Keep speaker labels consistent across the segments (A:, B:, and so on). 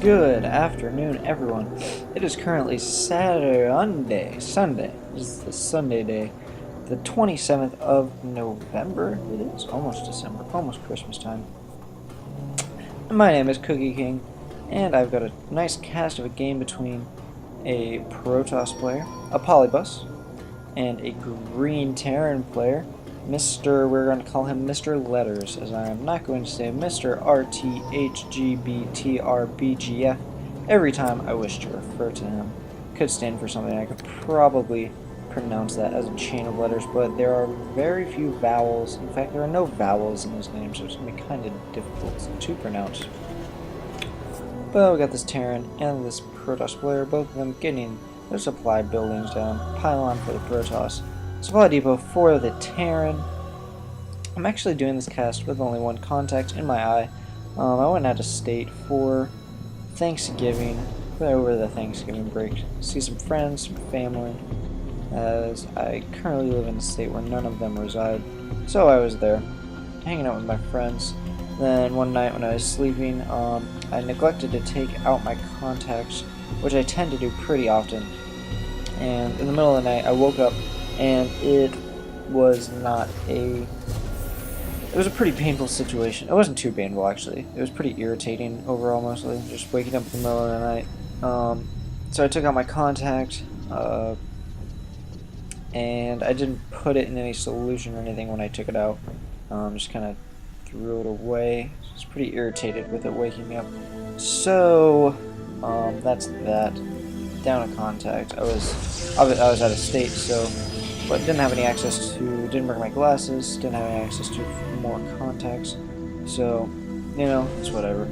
A: Good afternoon, everyone. It is currently Sunday. This is the Sunday day, the 27th of November. It is almost December, almost Christmas time. My name is Cookie King, and I've got a nice cast of a game between a Protoss player, a Polybus, and a Green Terran player. We're going to call him Mr. Letters, as I am not going to say MrRthgbtrbgf every time I wish to refer to him. Could stand for something. I could probably pronounce that as a chain of letters, but there are very few vowels. In fact, there are no vowels in his name, so it's going to be kind of difficult to pronounce. But we got this Terran and this Protoss player, both of them getting their supply buildings down. Pylon for the Protoss. Supply depot for the Terran. I'm actually doing this cast with only one contact in my eye. I went out of state for Thanksgiving, over the Thanksgiving break. See some friends, some family, as I currently live in a state where none of them reside. So I was there, hanging out with my friends. Then one night when I was sleeping, I neglected to take out my contacts, which I tend to do pretty often. And in the middle of the night, I woke up, and it was a pretty painful situation. It wasn't too painful, actually. It was pretty irritating overall, mostly, just waking up in the middle of the night. So I took out my contact, and I didn't put it in any solution or anything when I took it out. Just kind of threw it away. I was pretty irritated with it waking me up. So, that's that. Down a contact. I was out of state, so but didn't have any access to, didn't bring my glasses, didn't have any access to more contacts, so, you know, it's whatever.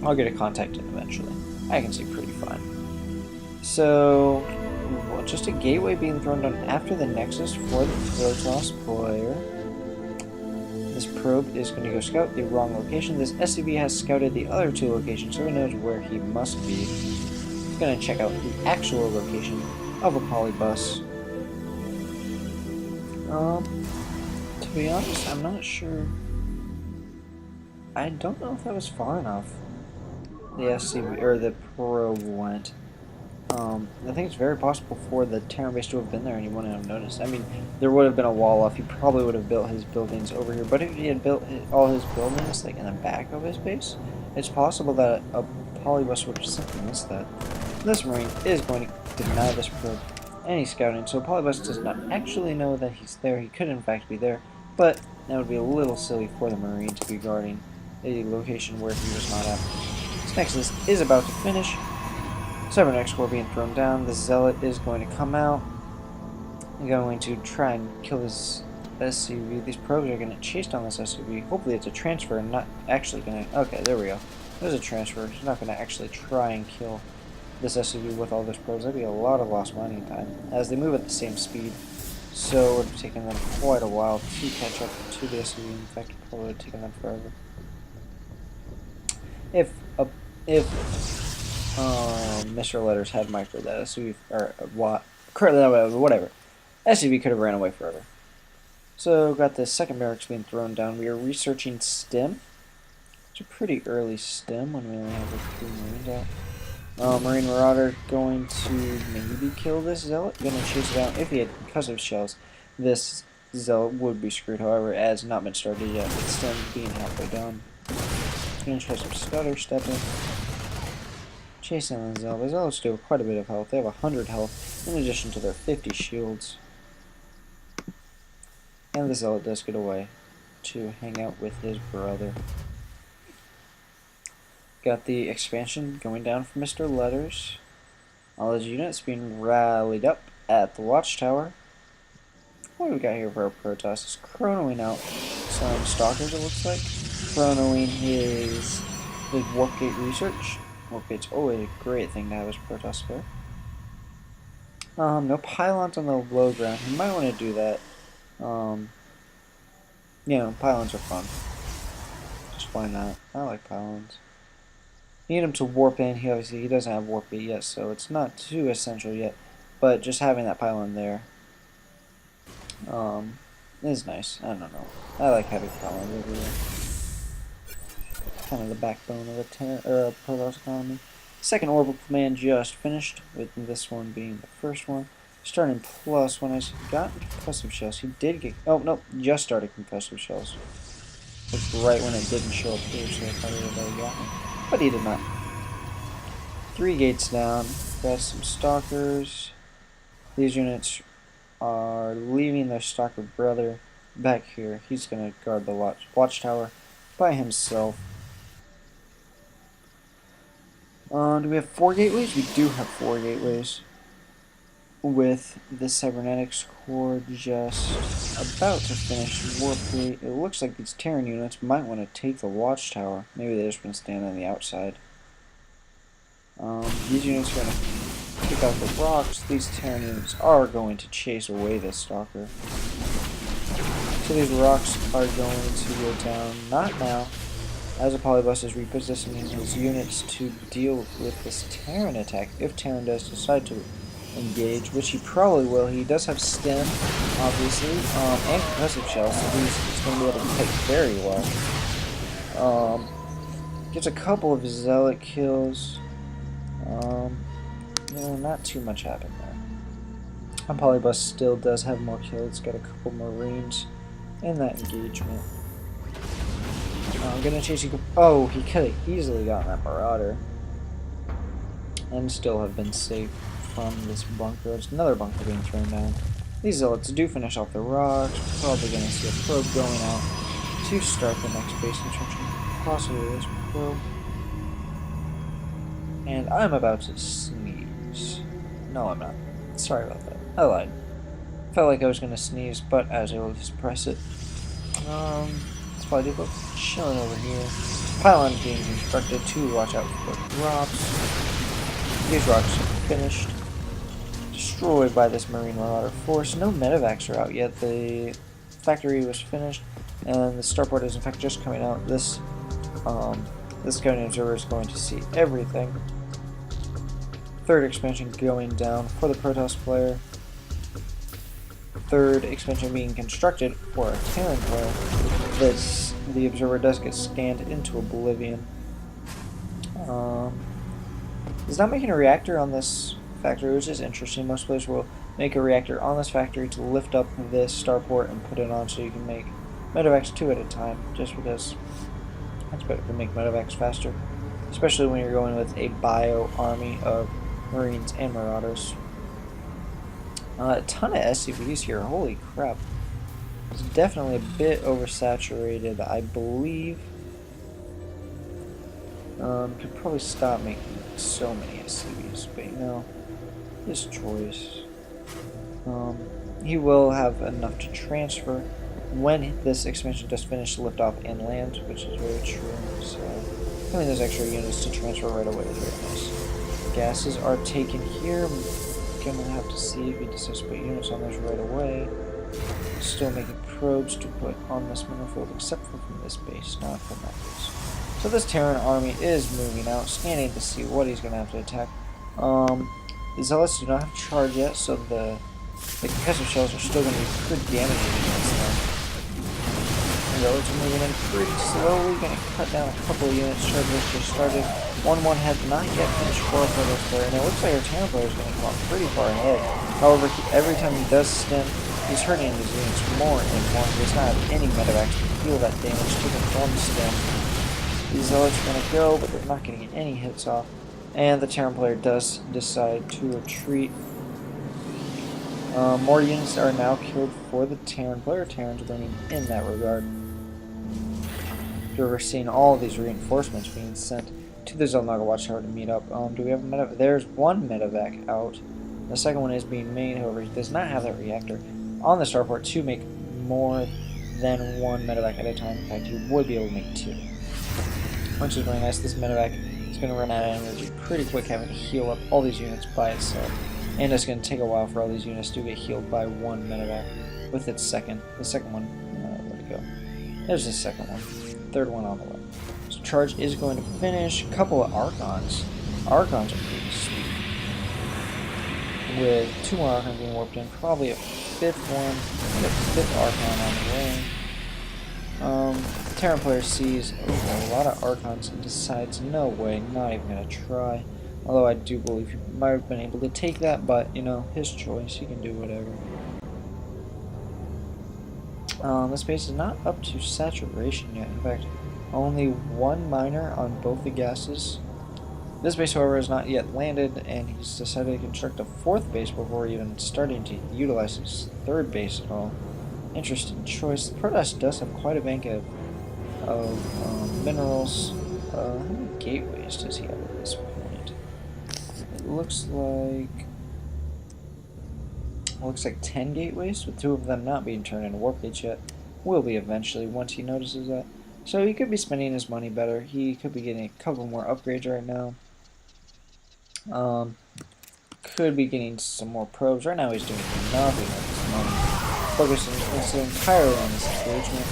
A: I'll get a contact in eventually. I can see pretty fine. So, well, just a gateway being thrown down after the Nexus for the Protoss player. This probe is going to go scout the wrong location. This SCV has scouted the other two locations, so he knows where he must be. He's going to check out the actual location of a Polybus. To be honest, I'm not sure. I don't know if that was far enough. The SCV, or the probe went. I think it's very possible for the Terran base to have been there and he wouldn't have noticed. I mean, there would have been a wall off. He probably would have built his buildings over here. But if he had built all his buildings like in the back of his base, it's possible that a Polybus would have simply missed that. This Marine is going to deny this probe any scouting, so Apolybus does not actually know that he's there. He could in fact be there, but that would be a little silly for the Marine to be guarding a location where he was not at. This Nexus is about to finish. Cybernetic Core being thrown down. The Zealot is going to come out. I'm going to try and kill this SCV. These probes are going to chase down this SCV. Hopefully it's a transfer and not actually going to... Okay, there we go. There's a transfer. He's not going to actually try and kill this SCV with all this probes. That'd be a lot of lost mining time, as they move at the same speed. So it would have taken them quite a while to catch up to the SCV. In fact, it probably would have taken them forever. If Mr. Letters had micro that SCV, or whatever, SCV could have ran away forever. So got the second barracks being thrown down. We are researching STEM. It's a pretty early STEM when we only have like 3 Marines out. Marine Marauder going to maybe kill this Zealot. Gonna chase it down. If he had concussive shells, this Zealot would be screwed. However, it has not been started yet. It's still being halfway done. Gonna try some stutter stepping. Chasing the Zealot. The Zealots do have quite a bit of health. They have 100 health in addition to their 50 shields. And the Zealot does get away to hang out with his brother. Got the expansion going down for Mr. Letters. All his units being rallied up at the watchtower. What do we got here for our Protoss? It's chronoing out some stalkers, it looks like. Chronoing his warp gate research. Warp gate's always a great thing to have as Protoss spare. No pylons on the low ground. You might want to do that. You know, pylons are fun. Just why not? I like pylons. Need him to warp in. He doesn't have warp gate yet, so it's not too essential yet. But just having that pylon there is nice. I don't know. I like having pylons over there. kind of the backbone of a Protoss economy. Second orbital command just finished, with this one being the first one. Starting plus, when I got concussive shells, he did get, oh no, just started concussive shells. It's right when it didn't show up here, so I thought he would have gotten it. But he did not. 3 gates down, got some stalkers. These units are leaving their stalker brother back here. He's going to guard the watchtower by himself. Do we have 4 gateways? We do have 4 gateways. With the cybernetics core just about to finish warfleet, it looks like these Terran units might want to take the watchtower. Maybe they just want to stand on the outside. These units are going to kick out the rocks. These Terran units are going to chase away this stalker. So these rocks are going to go down, not now, as Apolybus is repositioning his units to deal with this Terran attack, if Terran does decide to engage, which he probably will. He does have stem, obviously, and concussive shells, so he's going to be able to fight very well. Gets a couple of zealot kills. No, not too much happened there. Apolybus still does have more kills. Got a couple marines in that engagement. I'm gonna chase you. Oh, he could have easily gotten that marauder and still have been safe from this bunker. There's another bunker being thrown down. These zealots do finish off the rocks. Probably going to see a probe going out to start the next base construction. Possibly this probe. And I'm about to sneeze. No, I'm not. Sorry about that. I lied. Felt like I was going to sneeze, but I was able to suppress it. Spy depot chilling over here. Pylons being constructed to watch out for rocks. These rocks are finished. Destroyed by this Marine Marauder force. No medevacs are out yet. The factory was finished, and the starport is in fact just coming out. This scouting observer is going to see everything. Third expansion going down for the Protoss player. Third expansion being constructed for a Terran player. The observer does get scanned into oblivion. He's not making a reactor on this factory, which is interesting. Most players will make a reactor on this factory to lift up this starport and put it on so you can make medevacs 2 at a time, just because it's better to make medevacs faster, especially when you're going with a bio army of Marines and Marauders. A ton of SCVs here, holy crap. It's definitely a bit oversaturated, I believe. Could probably stop making so many SCVs, but you know, his choice. He will have enough to transfer when this expansion does finish liftoff and land, which is very true. So, having those extra units to transfer right away is very nice. Gases are taken here. I'm gonna have to see if he decides to put units on those right away. Still making probes to put on this mineral field, except for from this base, not from that base. So this Terran army is moving out, scanning to see what he's going to have to attack. The Zealots do not have charge yet, so the concussive shells are still going to be pretty damaging against them. The Zealots are moving in pretty slowly, going to cut down a couple of units. Charges just started. 1-1 had not yet finished for this player, and it looks like our Terran player is going to come up pretty far ahead. However, every time he does stem, he's hurting his units more and more. He does not have any medevacs to heal that damage taken from stem. These Zealots are going to go, but they're not getting any hits off. And the Terran player does decide to retreat. More units are now killed for the Terran player. Terran's winning in that regard. We're seeing all of these reinforcements being sent to the Zelnaga Watchtower to meet up. Do we have a medevac? There's one medevac out. The second one is being made, however, he does not have that reactor on the starport to make more than one medevac at a time. In fact, he would be able to make 2. Which is really nice. This medevac is going to run out of energy pretty quick, having to heal up all these units by itself. And it's going to take a while for all these units to get healed by one medevac with its second. The second one, where'd it go? There's the second one. Third one on the way. So charge is going to finish. A couple of Archons. Archons are pretty sweet. With 2 more Archons being warped in, probably a 5th one, and a 5th Archon on the way. Terran player sees a lot of Archons and decides, no way, not even gonna try. Although I do believe he might have been able to take that, but, you know, his choice, he can do whatever. This base is not up to saturation yet. In fact, only one miner on both the gases. This base, however, is not yet landed, and he's decided to construct a fourth base before even starting to utilize his third base at all. Interesting choice. The Protoss does have quite a bank of minerals. How many gateways does he have at this point? It looks like 10 gateways, with 2 of them not being turned into warp gates yet. Will be eventually once he notices that. So he could be spending his money better. He could be getting a couple more upgrades right now. Could be getting some more probes. Right now he's doing nothing with his money. Focusing entirely on this engagement.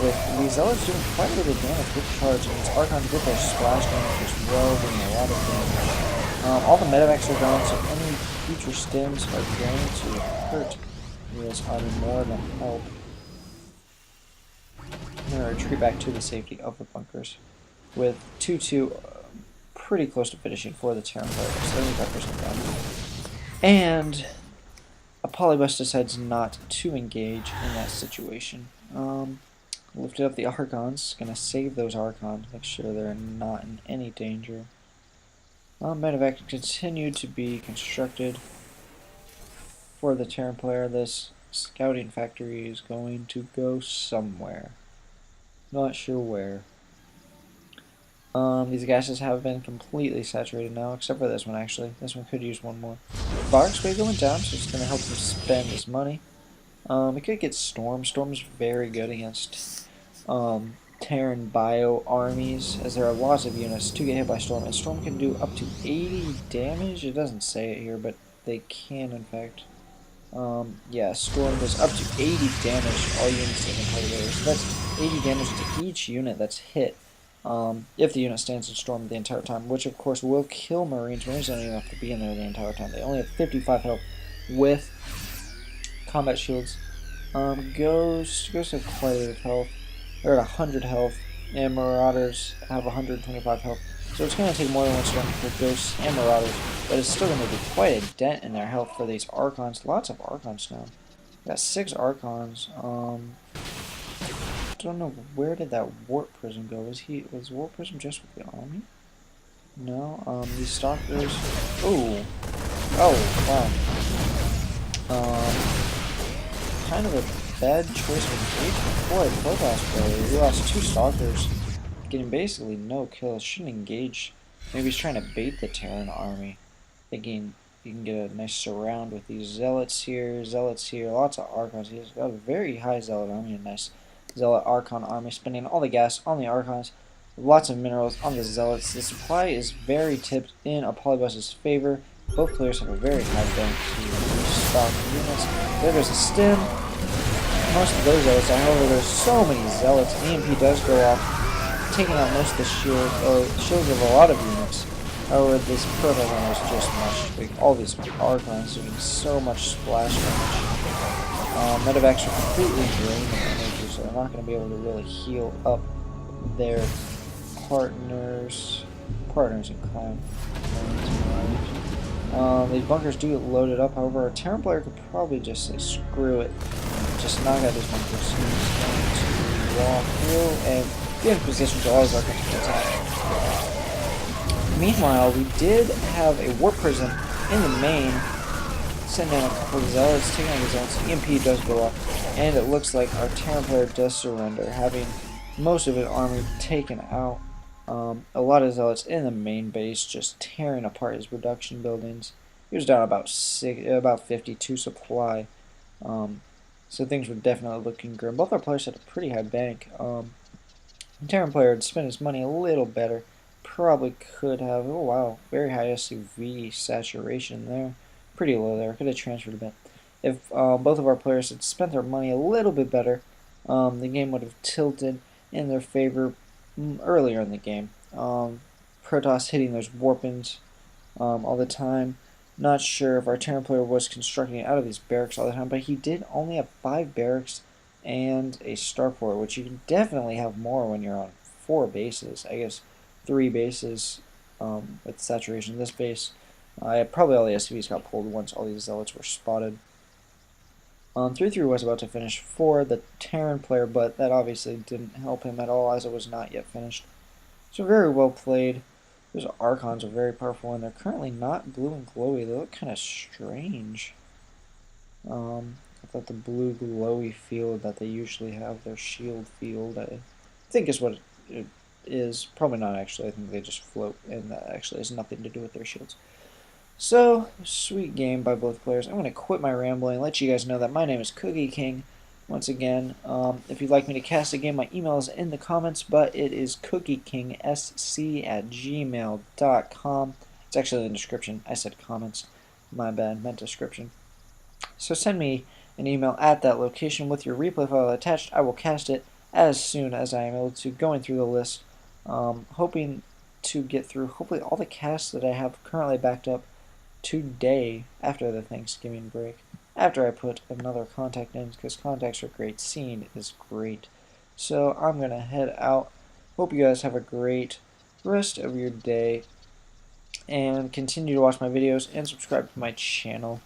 A: With these Zealots doing quite a bit of damage with charge, and these Archons with their splash damage as well, doing a lot of damage. All the medevacs are gone, so any future stims are going to hurt this army more than help. I'm going to retreat back to the safety of the bunkers, with 2-2 pretty close to finishing for the Terran player, 75% done. And Apolybus decides not to engage in that situation. Lifted up the Archons, gonna save those Archons, make sure they're not in any danger. Medevac continued to be constructed for the Terran player. This scouting factory is going to go somewhere. Not sure where. These gases have been completely saturated now, except for this one actually. This one could use one more. Bark's way going down, so it's going to help him spend his money. We could get Storm. Storm's very good against Terran bio armies, as there are lots of units to get hit by Storm, and Storm can do up to 80 damage. It doesn't say it here, but they can in fact. Yeah, Storm does up to 80 damage to all units taken part of it. So that's 80 damage to each unit that's hit. If the unit stands in Storm the entire time, which of course will kill Marines. Marines don't even have to be in there the entire time. They only have 55 health with combat shields. Ghosts have quite a bit of health. They're at 100 health, and Marauders have 125 health. So it's going to take more than one Storm for Ghosts and Marauders, but it's still going to be quite a dent in their health for these Archons. Lots of Archons now. Got 6 Archons. Don't know, where did that Warp Prism go? Was Warp Prism just with the army? No. These Stalkers. Oh, wow. Kind of a bad choice of engagement for a Protoss player. He lost 2 Stalkers, getting basically no kills. Shouldn't engage. Maybe he's trying to bait the Terran army, thinking you can get a nice surround with these Zealots here, lots of Archons. He's got a very high Zealot army, a nice Zealot Archon army, spending all the gas on the Archons, lots of minerals on the Zealots. The supply is very tipped in Apolybus's favor. Both players have a very high bank to stock units. There goes a stim. Most of those Zealots, however, there's so many Zealots. EMP does go off, taking out most of the shields of a lot of units. However, this Protoss army is just much big. All these Archons doing so much splash damage. Medevacs are completely drained of energy, so they're not going to be able to really heal up their partners in crime. These bunkers do get loaded up, however, a Terran player could probably just say screw it, just knock out these bunkers. He's going to walk through and get in position to all his Archons to attack. Meanwhile, we did have a Warp Prism in the main, sending out a couple of Zealots, taking out the Zealots. EMP does go up, and it looks like our Terran player does surrender, having most of his army taken out. A lot of Zealots in the main base, just tearing apart his production buildings. He was down about 52 supply, so things were definitely looking grim. Both our players had a pretty high bank. The Terran player had spent his money a little better. Probably could have. Oh wow, very high SUV saturation there. Pretty low there. Could have transferred a bit. If both of our players had spent their money a little bit better, the game would have tilted in their favor earlier in the game. Protoss hitting those warpings all the time. Not sure if our Terran player was constructing out of these barracks all the time, but he did only have 5 barracks and a starport, which you can definitely have more when you're on 4 bases. I guess 3 bases with saturation. This base, probably all the SCVs got pulled once all these zealots were spotted. 3-3 was about to finish for the Terran player, but that obviously didn't help him at all as it was not yet finished. So very well played. Those Archons are very powerful, and they're currently not blue and glowy. They look kind of strange. I thought the blue glowy field that they usually have, their shield field, I think is what it is. Probably not actually. I think they just float, and that actually has nothing to do with their shields. So, sweet game by both players. I'm going to quit my rambling and let you guys know that my name is Cookie King. Once again, if you'd like me to cast a game, my email is in the comments, but it is cookiekingsc@gmail.com. It's actually in the description. I said comments. My bad, meant description. So send me an email at that location with your replay file attached. I will cast it as soon as I am able to, going through the list, hoping to get through hopefully all the casts that I have currently backed up today after the Thanksgiving break, after I put another contact in, because contacts are great, seeing is great. So I'm going to head out. Hope you guys have a great rest of your day, and continue to watch my videos and subscribe to my channel.